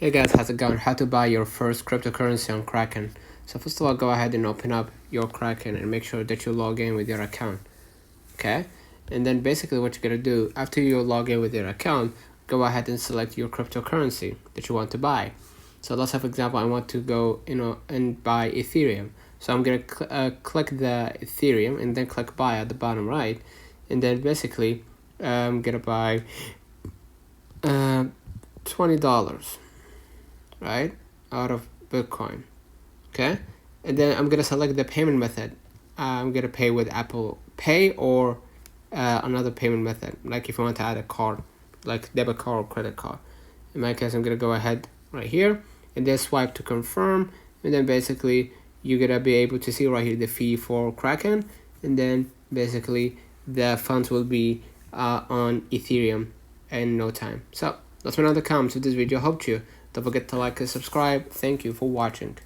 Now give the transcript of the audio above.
Hey guys, how's it going? How to buy your first cryptocurrency on Kraken. So first of all, go ahead and open up your Kraken and make sure that you log in with your account. Okay? And then basically what you're gonna do after you log in with your account, go ahead and select your cryptocurrency that you want to buy. So let's say for example, I want to go, and buy Ethereum. So I'm gonna click the Ethereum and then click buy at the bottom right, and then basically I'm gonna buy $20. Right, out of Bitcoin. Okay, and then I'm gonna select the payment method. I'm gonna pay with Apple Pay or another payment method, like if you want to add a card, like debit card or credit card. In my case, I'm gonna go ahead right here and then swipe to confirm, and then basically you're gonna be able to see right here the fee for Kraken, and then basically the funds will be on Ethereum in no time. So let me know in the comments if this video helped you. Don't forget to like and subscribe. Thank you for watching.